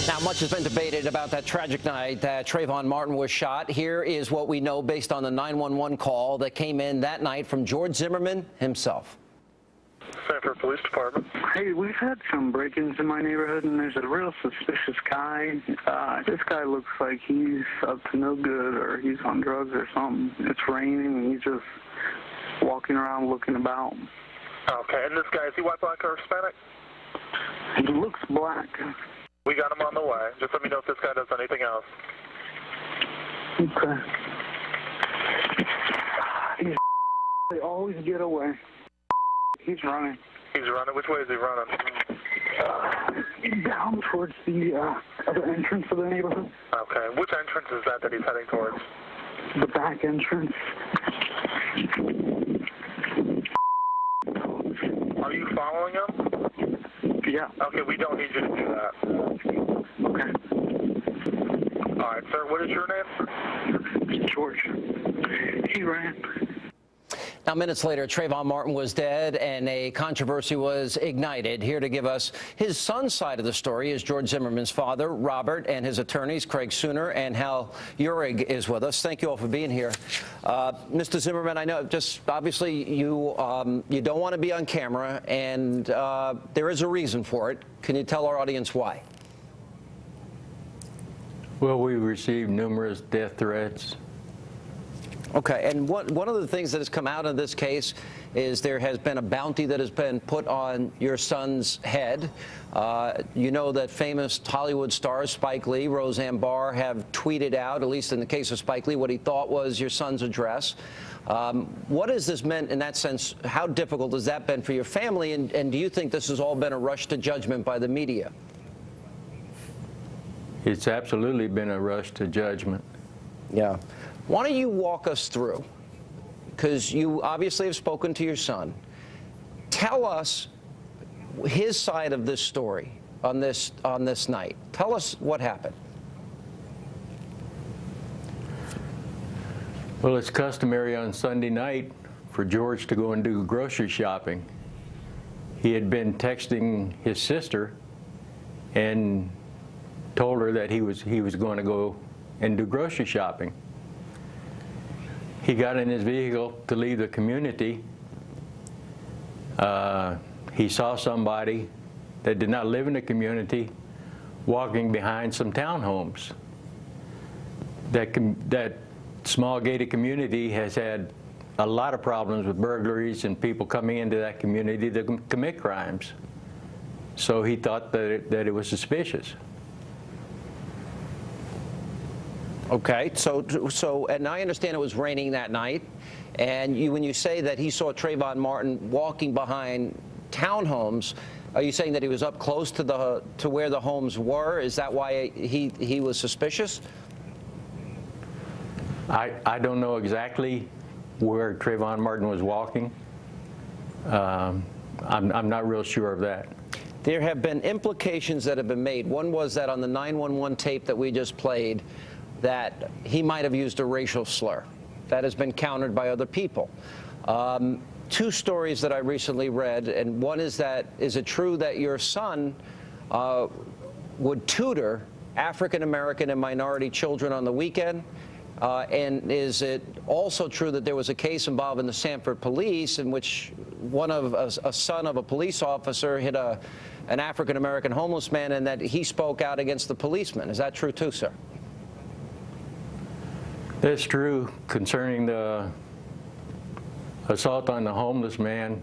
Now, much has been debated about that tragic night that Trayvon Martin was shot. Here is what we know based on the 911 call that came in that night from George Zimmerman himself. Sanford Police Department. Hey, we've had some break-ins in my neighborhood, and there's a real suspicious guy. This guy looks like he's up to no good, or he's on drugs or something. It's raining, and he's just walking around looking about. Okay, and this guy, is he white, black, or Hispanic? He looks black. We got him on the way. Just let me know if this guy does anything else. Okay. They always get away. He's running. He's running? Which way is he running? Down towards the other entrance of the neighborhood. Okay. Which entrance is that he's heading towards? The back entrance. Are you following him? Yeah. Okay, we don't need you to do that. Okay. All right, sir. What is your name? George. He ran. Now, minutes later, Trayvon Martin was dead, and a controversy was ignited. Here to give us his son's side of the story is George Zimmerman's father, Robert, and his attorneys, Craig Sooner and Hal Uhrig, is with us. Thank you all for being here. Mr. Zimmerman, I know just obviously you don't want to be on camera, and there is a reason for it. Can you tell our audience why? Well, we received numerous death threats. Okay, and one of the things that has come out of this case is there has been a bounty that has been put on your son's head. You know that famous Hollywood stars Spike Lee, Roseanne Barr have tweeted out, at least in the case of Spike Lee, what he thought was your son's address. What has this meant in that sense? How difficult has that been for your family? And do you think this has all been a rush to judgment by the media? It's absolutely been a rush to judgment. Yeah. Why don't you walk us through, because you obviously have spoken to your son. Tell us his side of this story on this night. Tell us what happened. Well, it's customary on Sunday night for George to go and do grocery shopping. He had been texting his sister and told her that he was going to go and do grocery shopping. He got in his vehicle to leave the community. He saw somebody that did not live in the community walking behind some townhomes. That small gated community has had a lot of problems with burglaries and people coming into that community to commit crimes. So he thought that it was suspicious. Okay, so and I understand it was raining that night, and when you say that he saw Trayvon Martin walking behind townhomes, are you saying that he was up close to where the homes were? Is that why he was suspicious? I don't know exactly where Trayvon Martin was walking. I'm not real sure of that. There have been implications that have been made. One was that on the 911 tape that we just played, that he might have used a racial slur. That has been countered by other people. Two stories that I recently read, and one is that, is it true that your son would tutor African-American and minority children on the weekend? And is it also true that there was a case involving the Sanford police in which a son of a police officer hit an African-American homeless man, and that he spoke out against the policeman? Is that true too, sir? That's true concerning the assault on the homeless man.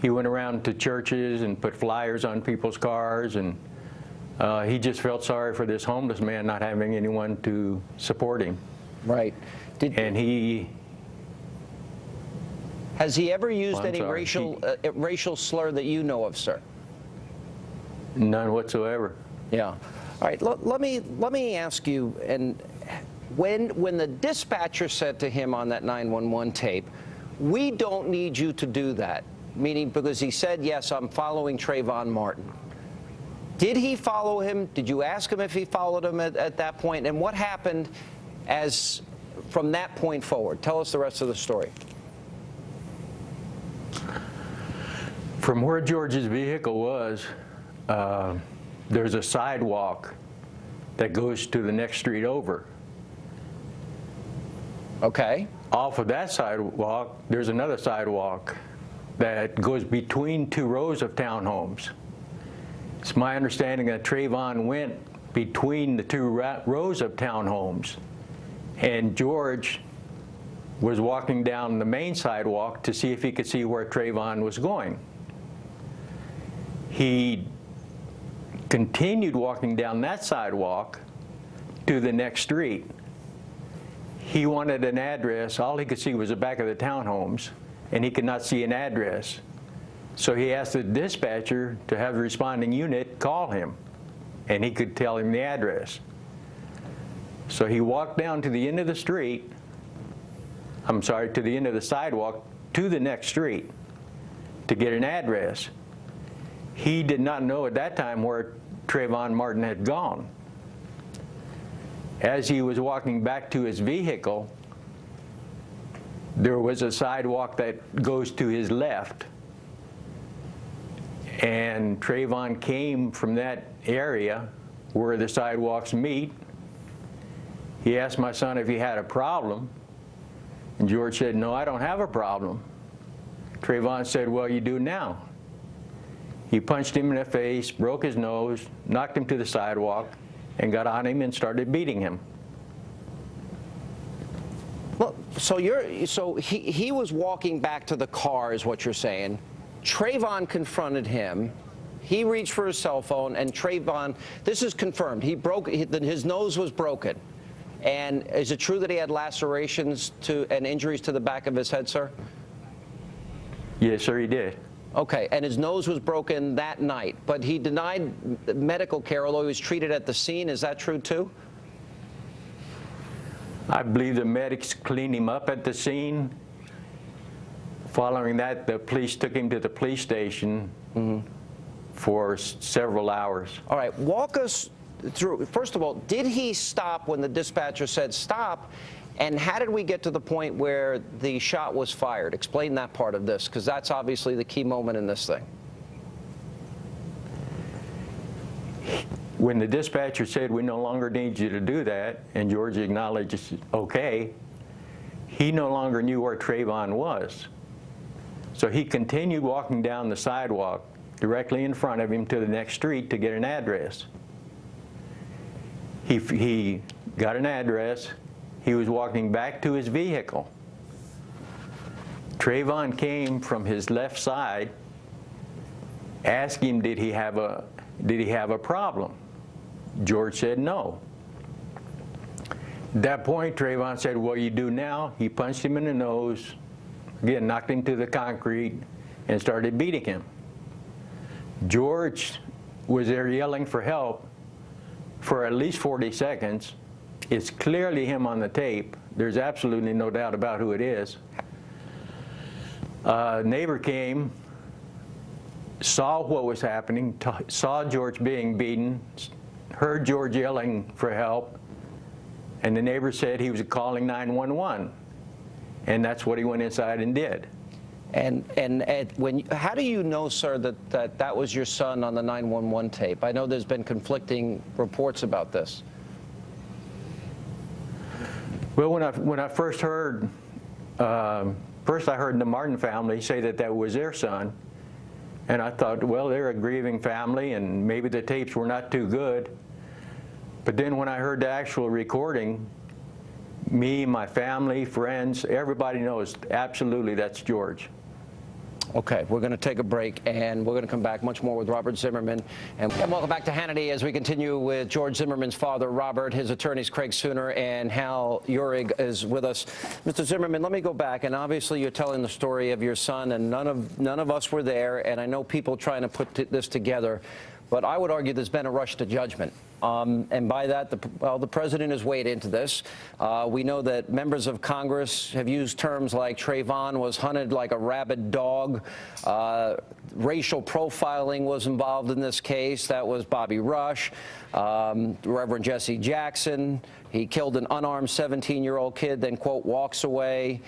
He went around to churches and put flyers on people's cars, and he just felt sorry for this homeless man not having anyone to support him. Right. And has he ever used any racial slur that you know of, sir? None whatsoever. Yeah. All right. Let me ask you, and when the dispatcher said to him on that 911 tape, "We don't need you to do that," meaning because he said, "Yes, I'm following Trayvon Martin." Did he follow him? Did you ask him if he followed him at that point? And what happened from that point forward? Tell us the rest of the story. From where George's vehicle was, there's a sidewalk that goes to the next street over. Okay. Off of that sidewalk, there's another sidewalk that goes between two rows of townhomes. It's my understanding that Trayvon went between the two rows of townhomes, and George was walking down the main sidewalk to see if he could see where Trayvon was going. He continued walking down that sidewalk to the next street. He wanted an address. All he could see was the back of the townhomes, and he could not see an address. So he asked the dispatcher to have the responding unit call him, and he could tell him the address. So he walked down to the end of the street, to the end of the sidewalk, to the next street to get an address. He did not know at that time where Trayvon Martin had gone. As he was walking back to his vehicle, there was a sidewalk that goes to his left, and Trayvon came from that area where the sidewalks meet. He asked my son if he had a problem, and George said, "No, I don't have a problem." Trayvon said, "Well, you do now." He punched him in the face, broke his nose, knocked him to the sidewalk, and got on him and started beating him. Well, so he was walking back to the car, is what you're saying. Trayvon confronted him. He reached for his cell phone, and Trayvon, this is confirmed, his nose was broken. And is it true that he had lacerations and injuries to the back of his head, sir? Yes, sir, he did. Okay, and his nose was broken that night, but he denied medical care, although he was treated at the scene. Is that true, too? I believe the medics cleaned him up at the scene. Following that, the police took him to the police station for several hours. All right, walk us through. First of all, did he stop when the dispatcher said stop? And how did we get to the point where the shot was fired? Explain that part of this, because that's obviously the key moment in this thing. When the dispatcher said, "We no longer need you to do that," and George acknowledged, okay, he no longer knew where Trayvon was. So he continued walking down the sidewalk directly in front of him to the next street to get an address. He got an address. He was walking back to his vehicle. Trayvon came from his left side, asked him, did he have a problem? George said no. At that point, Trayvon said, "Well, you do now." He punched him in the nose, again, knocked him to the concrete, and started beating him. George was there yelling for help for at least 40 seconds. It's clearly him on the tape. There's absolutely no doubt about who it is. A neighbor came, saw what was happening, saw George being beaten, heard George yelling for help, and the neighbor said he was calling 911, and that's what he went inside and did. And Ed, how do you know, sir, that was your son on the 911 tape? I know there's been conflicting reports about this. Well, when I first heard, I heard the Martin family say that was their son, and I thought, well, they're a grieving family, and maybe the tapes were not too good. But then when I heard the actual recording, me, my family, friends, everybody knows absolutely that's George. Okay, we're going to take a break, and we're going to come back much more with Robert Zimmerman. And welcome back to Hannity as we continue with George Zimmerman's father, Robert, his attorneys, Craig Sooner, and Hal Uhrig is with us. Mr. Zimmerman, let me go back, and obviously you're telling the story of your son, and none of us were there, and I know people trying to put this together, but I would argue there's been a rush to judgment. And by that, the president has weighed into this. We know that members of Congress have used terms like Trayvon was hunted like a rabid dog. Racial profiling was involved in this case. That was Bobby Rush, Reverend Jesse Jackson. He killed an unarmed 17-year-old kid, then, quote, walks away.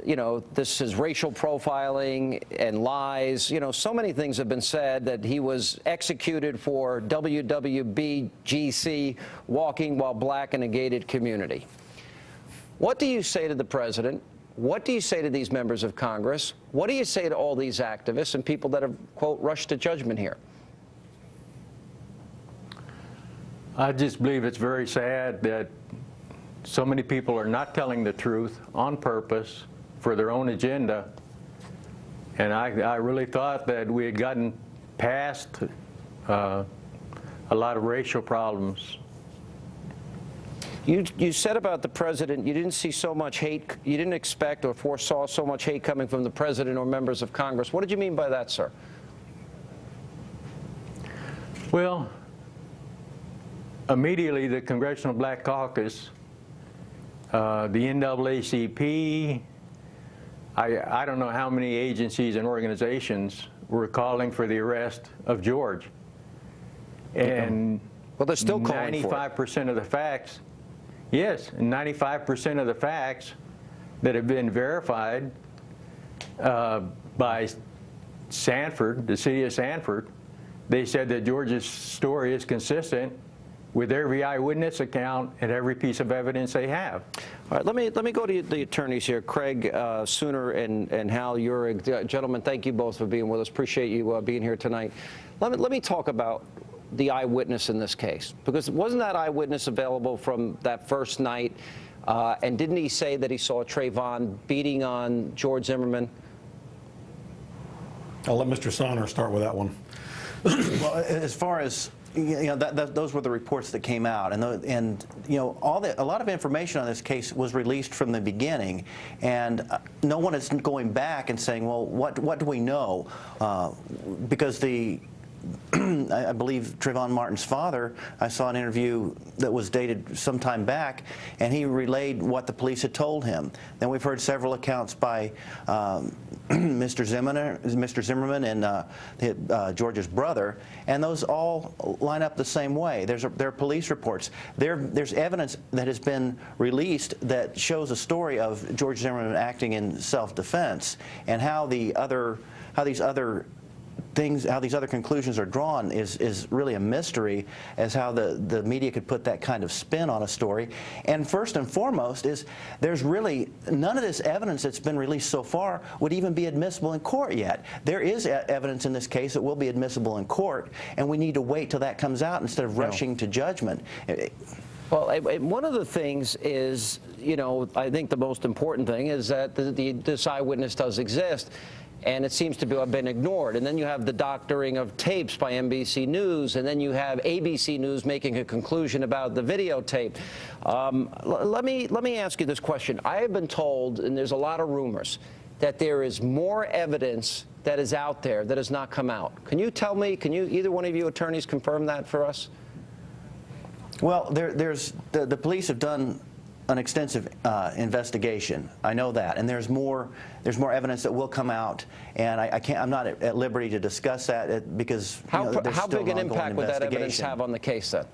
you know, this is racial profiling and lies. You know, so many things have been said, that he was executed for WWBGC, walking while black in a gated community. What do you say to the president? What do you say to these members of Congress? What do you say to all these activists and people that have, quote, rushed to judgment here? I just believe it's very sad that so many people are not telling the truth on purpose for their own agenda. And I really thought that we had gotten past a lot of racial problems. You said about the president, you didn't see so much hate, you didn't expect or foresaw so much hate coming from the president or members of Congress. What did you mean by that, sir? Well, immediately the Congressional Black Caucus, the NAACP, I don't know how many agencies and organizations were calling for the arrest of George. And well, they're still calling for it. 95% of the facts, yes, 95% of the facts that have been verified by Sanford, the city of Sanford, they said that George's story is consistent with every eyewitness account and every piece of evidence they have. All right, let me go to the attorneys here. Craig, Sooner, and Hal Uhrig. Gentlemen, thank you both for being with us. Appreciate you being here tonight. Let me talk about the eyewitness in this case, because wasn't that eyewitness available from that first night? And didn't he say that he saw Trayvon beating on George Zimmerman? I'll let Mr. Sonner start with that one. Well, as far as those were the reports that came out, and you know, a lot of information on this case was released from the beginning, and no one is going back and saying, well, what do we know? Because I believe Trayvon Martin's father, I saw an interview that was dated some time back, and he relayed what the police had told him. Then we've heard several accounts by Mr. Zimmerman and George's brother, and those all line up the same way. There are police reports. There's evidence that has been released that shows a story of George Zimmerman acting in self-defense, and how these other conclusions are drawn is really a mystery, as how the media could put that kind of spin on a story. And first and foremost is there's really none of this evidence that's been released so far would even be admissible in court yet. There is evidence in this case that will be admissible in court, and we need to wait till that comes out instead of rushing to judgment. Well, one of the things is, you know, I think the most important thing is that this eyewitness does exist. And it seems to have been ignored. And then you have the doctoring of tapes by NBC News, and then you have ABC News making a conclusion about the videotape. Let me ask you this question. I have been told, and there's a lot of rumors, that there is more evidence that is out there that has not come out. Can you tell me, either one of you attorneys confirm that for us? Well, the police have done an extensive investigation. I know that, and there's more evidence that will come out, and I'm not at liberty to discuss that because how big an impact would that evidence have on the case then?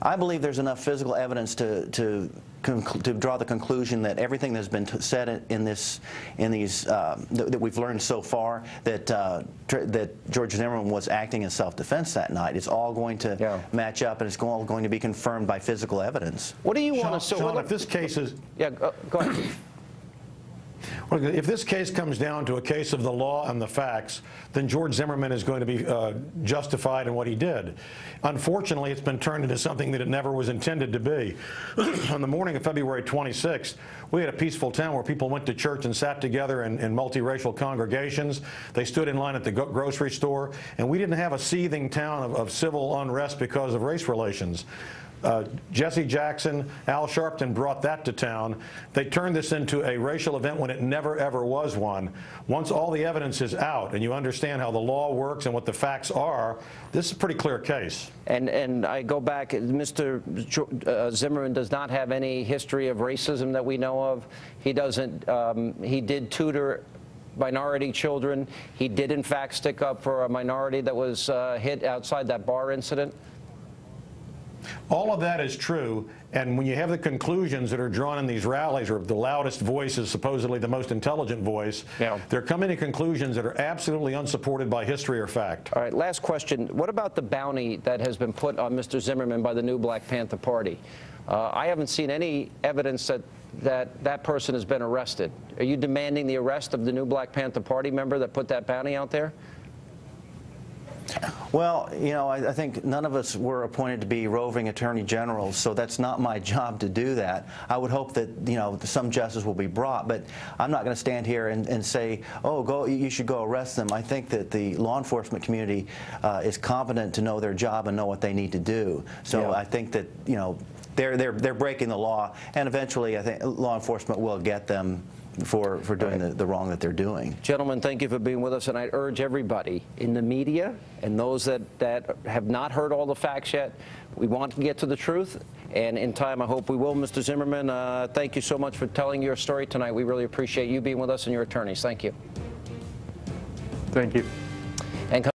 I believe there's enough physical evidence to draw the conclusion that everything that's been said that we've learned so far, that George Zimmerman was acting in self-defense that night, it's all going to match up, and it's all going to be confirmed by physical evidence. What do you want to? Sean, if this case is go ahead. If this case comes down to a case of the law and the facts, then George Zimmerman is going to be justified in what he did. Unfortunately, it's been turned into something that it never was intended to be. On the morning of February 26th, we had a peaceful town where people went to church and sat together in multiracial congregations. They stood in line at the grocery store, and we didn't have a seething town of civil unrest because of race relations. Jesse Jackson, Al Sharpton brought that to town. They turned this into a racial event when it never, ever was one. Once all the evidence is out and you understand how the law works and what the facts are, this is a pretty clear case. And I go back, Mr. Zimmerman does not have any history of racism that we know of. He doesn't, he did tutor minority children. He did, in fact, stick up for a minority that was hit outside that bar incident. All of that is true, and when you have the conclusions that are drawn in these rallies, or the loudest voice is supposedly the most intelligent voice, they're coming to conclusions that are absolutely unsupported by history or fact. All right, last question. What about the bounty that has been put on Mr. Zimmerman by the new Black Panther Party? I haven't seen any evidence that person has been arrested. Are you demanding the arrest of the new Black Panther Party member that put that bounty out there? Well, you know, I think none of us were appointed to be roving attorney generals, so that's not my job to do that. I would hope that, you know, some justice will be brought, but I'm not going to stand here and say, oh, you should go arrest them. I think that the law enforcement community is competent to know their job and know what they need to do. So I think that, you know, they're breaking the law, and eventually I think law enforcement will get them for doing the wrong that they're doing. Gentlemen, thank you for being with us, and I urge everybody in the media and those that have not heard all the facts yet, we want to get to the truth, and in time I hope we will. Mr. Zimmerman, thank you so much for telling your story tonight. We really appreciate you being with us and your attorneys. Thank you. Thank you. And